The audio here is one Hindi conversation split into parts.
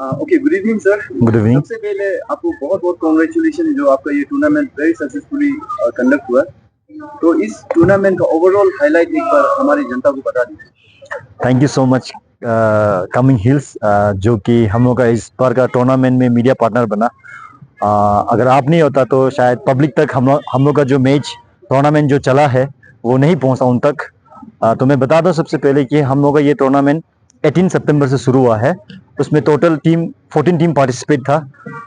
Okay, good evening sir. Good evening. सबसे पहले आपको बहुत बहुत कॉन्ग्रेचुलेशन जो आपका ये टूर्नामेंट वेरी सक्सेसफुली कंडक्ट हुआ। तो इस टूर्नामेंट का ओवरऑल हाईलाइट एक बार हमारी जनता को बता दीजिए। Thank you so much coming hills, जो कि हम लोग का इस बार का टूर्नामेंट में मीडिया पार्टनर बना। अगर आप नहीं होता तो शायद पब्लिक तक हम लोग का जो मैच टूर्नामेंट जो चला है वो नहीं पहुंचा उन तक। तो मैं बता दूं सबसे पहले कि हम लोग का ये टूर्नामेंट 18 सितंबर से शुरू हुआ है। उसमें टोटल टीम 14 टीम पार्टिसिपेट था।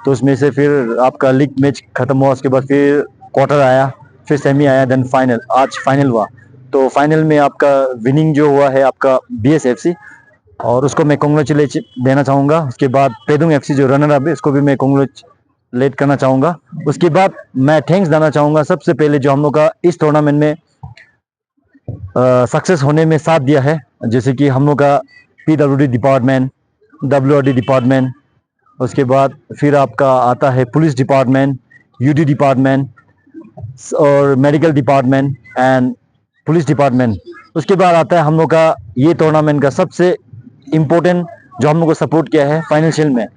तो उसमें से फिर आपका लीग मैच खत्म हुआ, उसके बाद फिर क्वार्टर आया, फिर सेमी आया, देन फाइनल, आज फाइनल हुआ। तो फाइनल में आपका विनिंग जो हुआ है आपका BSFC, और उसको मैं कॉन्ग्रेचुलेशन देना चाहूँगा। उसके बाद पेदुंग FC जो रनर अप है उसको भी मैं कॉन्ग्रेचुलेट करना चाहूँगा। उसके बाद मैं थैंक्स देना चाहूँगा सबसे पहले जो हम लोग का इस टूर्नामेंट में सक्सेस होने में साथ दिया है, जैसे कि हम लोग का PWD डिपार्टमेंट, WRD डिपार्टमेंट, उसके बाद फिर आपका आता है पुलिस डिपार्टमेंट, UD डिपार्टमेंट और medical department and police department. उसके बाद आता है हम लोग का ये टूर्नामेंट का सबसे इम्पोर्टेंट जो हम लोग को सपोर्ट किया है फाइनेंशियल में।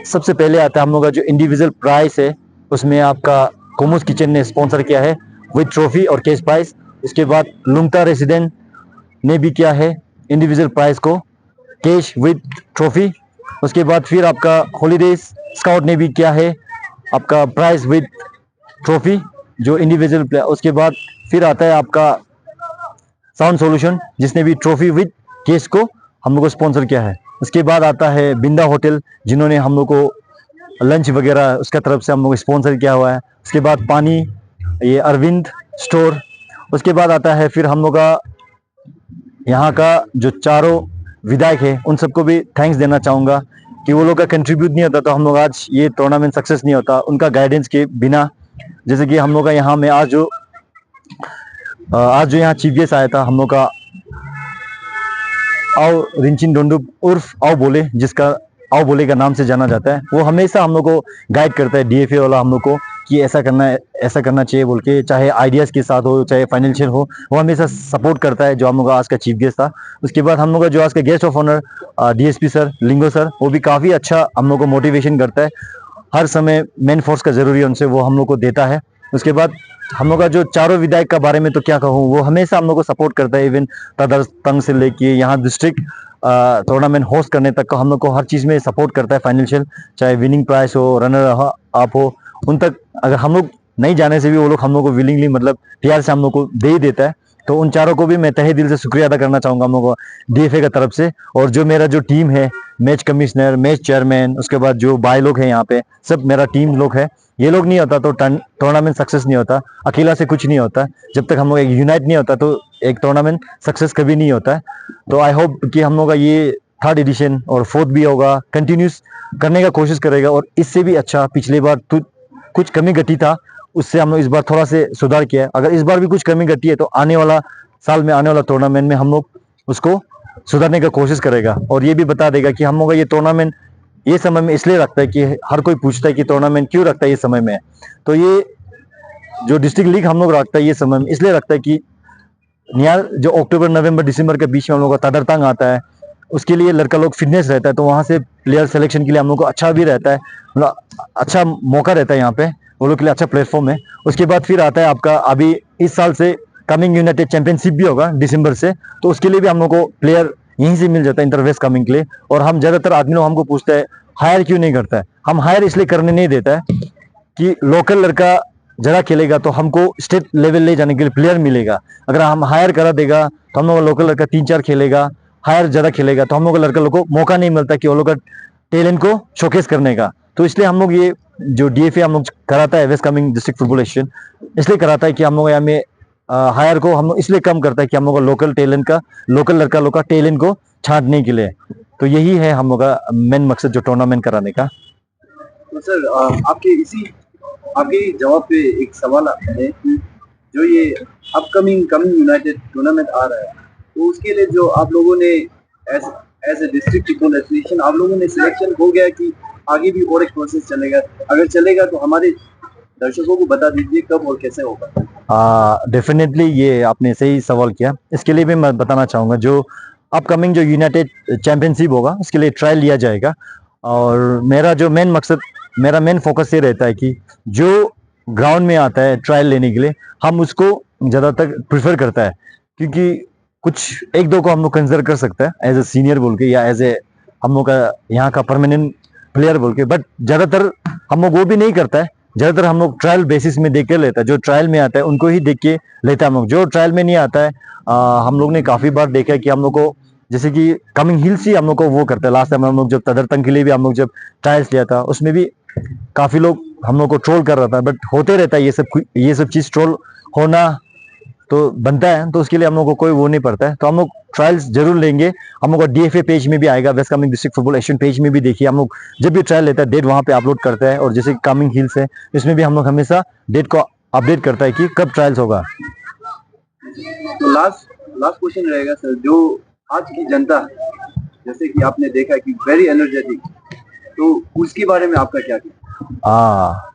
सबसे पहले आता है हम लोग का जो इंडिविजुअल प्राइस है, उसमें आपका कोमोस किचन ने स्पॉन्सर किया है विद ट्रॉफी और कैश प्राइस। उसके बाद लुंगता रेसिडेंट ने भी किया है इंडिविजुअल प्राइस को कैश विद ट्रॉफी। उसके बाद फिर आपका हॉलीडेज स्काउट ने भी किया है आपका प्राइस विद ट्रॉफी जो इंडिविजुअल प्लेयर। उसके बाद फिर आता है आपका साउंड सॉल्यूशन जिसने भी ट्रॉफी विद केस को हम लोग को स्पॉन्सर किया है। उसके बाद आता है बिंदा होटल जिन्होंने हम लोग को लंच वगैरह उसका तरफ से हम लोग को स्पॉन्सर किया हुआ है। उसके बाद पानी ये अरविंद स्टोर। उसके बाद आता है फिर हम लोग का यहाँ का जो चारों विधायक है उन सबको भी थैंक्स देना चाहूँगा कि वो लोग का कंट्रीब्यूट नहीं होता तो हम लोग आज ये टूर्नामेंट सक्सेस नहीं होता, उनका गाइडेंस के बिना। जैसे कि हम लोग का यहाँ में आज जो यहाँ चीफ गेस्ट आया था हम लोग का आओ रिंचिन डोंडुप उर्फ आओ बोले, जिसका आओ बोले का नाम से जाना जाता है, वो हमेशा हम लोग को गाइड करता है, DFA वाला हम लोग को, कि ऐसा करना है, ऐसा करना चाहिए बोल के, चाहे आइडियाज़ के साथ हो चाहे फाइनेंशियल हो, वो हमेशा सपोर्ट करता है। जो हम लोग का आज का चीफ गेस्ट था। उसके बाद हम लोग का जो आज का guest of honour DSP sir Lingo sir, वो भी काफ़ी अच्छा हम लोग को मोटिवेशन करता है। हर समय मैन फोर्स का ज़रूरी है उनसे, वो हम लोग को देता है। उसके बाद हम लोग का जो चारों विधायक का बारे में तो क्या कहूँ, वो हमेशा हम लोग को सपोर्ट करता है। इवन तदर तंग से लेके यहाँ डिस्ट्रिक्ट टूर्नामेंट होस्ट करने तक का हम लोग को हर चीज़ में सपोर्ट करता है फाइनेंशियल, चाहे विनिंग प्राइस हो, रनर अप हो, उन तक अगर हम लोग नहीं जाने से भी वो लोग हम लोग को विलिंगली मतलब प्यार से हम लोग को दे ही देता है। तो उन चारों को भी मैं तहे दिल से शुक्रिया अदा करना चाहूँगा हम लोग को DFA का तरफ से। और जो मेरा जो टीम है, मैच कमिश्नर, मैच चेयरमैन, उसके बाद जो भाई लोग हैं यहाँ पे, सब मेरा टीम लोग है। ये लोग नहीं होता तो टूर्नामेंट सक्सेस नहीं होता। अकेला से कुछ नहीं होता, जब तक हम लोग एक यूनाइट नहीं होता तो एक टूर्नामेंट सक्सेस कभी नहीं होता है। तो आई होप कि हम लोग का ये थर्ड एडिशन और फोर्थ भी होगा, कंटिन्यूस करने का कोशिश करेगा और इससे भी अच्छा। पिछली बार तो कुछ कमी घटी था, उससे हम लोग इस बार थोड़ा से सुधार किया है। अगर इस बार भी कुछ कमी घटी है तो आने वाला साल में, आने वाला टूर्नामेंट में हम लोग उसको सुधारने का कोशिश करेगा। और ये भी बता देगा कि हम लोग का ये टूर्नामेंट ये समय में इसलिए रखता है कि हर कोई पूछता है कि टूर्नामेंट क्यों रखता है ये समय में। तो ये जो डिस्ट्रिक्ट लीग हम लोग रखता है ये समय में इसलिए रखता है कि नियर जो अक्टूबर नवंबर दिसंबर के बीच में हम लोग का तदरतंग आता है, उसके लिए लड़का लोग फिटनेस रहता है, तो वहाँ से प्लेयर सिलेक्शन के लिए हम लोग को अच्छा भी रहता है, मतलब अच्छा मौका रहता है यहाँ पे, वो लोग के लिए अच्छा प्लेटफॉर्म है। उसके बाद फिर आता है आपका अभी इस साल से कमिंग यूनाइटेड चैंपियनशिप भी होगा दिसंबर से, तो उसके लिए भी हम लोग को प्लेयर यहीं से मिल जाता है इंटर वेस्ट कमिंग के लिए। और हम ज़्यादातर आदमी लोग हमको पूछते हैं हायर क्यों नहीं करता है, हम हायर इसलिए करने नहीं देता है कि लोकल लड़का जरा खेलेगा तो हमको स्टेट लेवल ले जाने के लिए प्लेयर मिलेगा। अगर हम हायर करा देगा तो हम लोग का लोकल लड़का 3-4 खेलेगा, हायर ज़्यादा खेलेगा तो हम लोग का लड़का लोग को मौका नहीं मिलता कि वो लोग का टैलेंट को शोकेस करने का। तो इसलिए हम लोग ये जो DFA हम लोग कराता है, West Kameng district football association, इसलिए कराता है कि हम लोग यहाँ में हायर को हम लोग इसलिए कम करता है कि हम लोग का लोकल टैलेंट का, लोकल लड़का लोग का टैलेंट को छांटने के लिए। तो यही है हम लोग का मेन मकसद जो टूर्नामेंट कराने का। तो सर आपके जवाब पे एक सवाल आता है कि जो ये अपकमिंग कमिंग यूनाइटेड टूर्नामेंट आ रहा है, तो उसके लिए जो आप लोगों ने as as a district football association आप लोगों ने सिलेक्शन हो गया कि आगे भी और एक प्रोसेस चलेगा? अगर चलेगा तो हमारे दर्शकों को बता दीजिए कब और कैसे होगा। डेफिनेटली ये आपने सही सवाल किया। इसके लिए भी मैं बताना चाहूँगा, जो अपकमिंग जो यूनाइटेड चैंपियनशिप होगा उसके लिए ट्रायल लिया जाएगा। और मेरा जो मेन मकसद, मेरा मेन फोकस ये रहता है कि जो ग्राउंड में आता है ट्रायल लेने के लिए, हम उसको ज़्यादातर प्रेफर करता है, क्योंकि कुछ एक दो को हम लोग कंसिडर कर सकते हैं एज ए सीनियर बोल के, या एज ए हम लोग का यहाँ का परमानेंट प्लेयर बोल के, बट ज़्यादातर हम लोग वो भी नहीं करता है। ज़्यादातर हम लोग ट्रायल बेसिस में देख के लेता है, जो ट्रायल में आता है उनको ही देख के लेता है हम लोग। जो ट्रायल में नहीं आता है, हम लोग ने काफ़ी बार देखा है कि हम लोग को, जैसे कि कमिंग हिल्स ही हम लोग को वो करते हैं। लास्ट टाइम हम लोग जब तदरतंग के लिए भी हम लोग जब ट्रायल्स लिया था, उसमें भी काफ़ी लोग हम लोग को ट्रोल कर रहा था, बट होते रहता है ये सब चीज़, ट्रोल होना तो बनता है, तो उसके लिए हम लोग को कोई वो नहीं पड़ता है। तो हम लोग ट्रायल्स जरूर लेंगे। हम लोग का डीएफए पेज में भी आएगा, West Kameng district football Asian page में भी देखिए, हम लोग जब भी ट्रायल लेता है डेट वहाँ पे अपलोड करता है। और जैसे कमिंग हिल्स है, इसमें भी हम लोग हमेशा डेट को अपडेट करता है कि कब ट्रायल्स होगा। तो लास्ट लास्ट क्वेश्चन रहेगा सर, जो आज की जनता है, जैसे कि आपने देखा कि वेरी एनर्जेटिक, तो उसके बारे में आपका क्या कहना?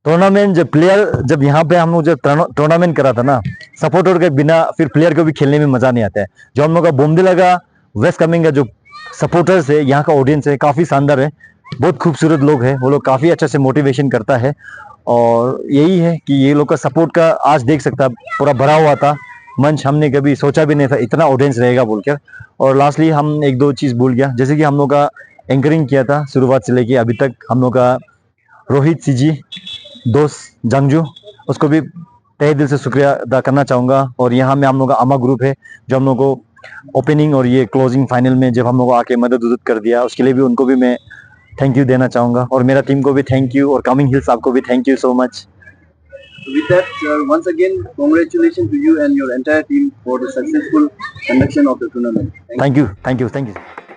टूर्नामेंट जब प्लेयर, जब यहाँ पे हम लोग जब टूर्नामेंट करा था ना, सपोर्टर के बिना फिर प्लेयर को भी खेलने में मजा नहीं आता है। जो हम लोग का बोमदिला का वेस्ट कमिंग का जो सपोर्टर्स है, यहाँ का ऑडियंस है, काफी शानदार है, बहुत खूबसूरत लोग हैं। वो लोग काफी अच्छा से मोटिवेशन करता है। और यही है कि ये लोग का सपोर्ट का आज देख सकता, पूरा भरा हुआ था मंच। हमने कभी सोचा भी नहीं था इतना ऑडियंस रहेगा बोलकर। और लास्टली हम एक दो चीज भूल गया, जैसे कि हम लोग का एंकरिंग किया था शुरुआत से लेके अभी तक, हम लोग का रोहित सीजी दोस्त जंगजू, उसको भी तहे दिल से शुक्रिया अदा करना चाहूँगा। और यहाँ में हम लोग का अमा ग्रुप है, जो हम लोग को ओपनिंग और ये क्लोजिंग फाइनल में जब हम लोग को आके मदद उदद कर दिया, उसके लिए भी उनको भी मैं थैंक यू देना चाहूँगा। और मेरा टीम को भी थैंक यू, और कमिंग हिल्स आपको भी thank you so much. With that, once again, congratulations to you and your entire team for the successful conduction of the tournament. Thank you. Thank you, thank you, thank you.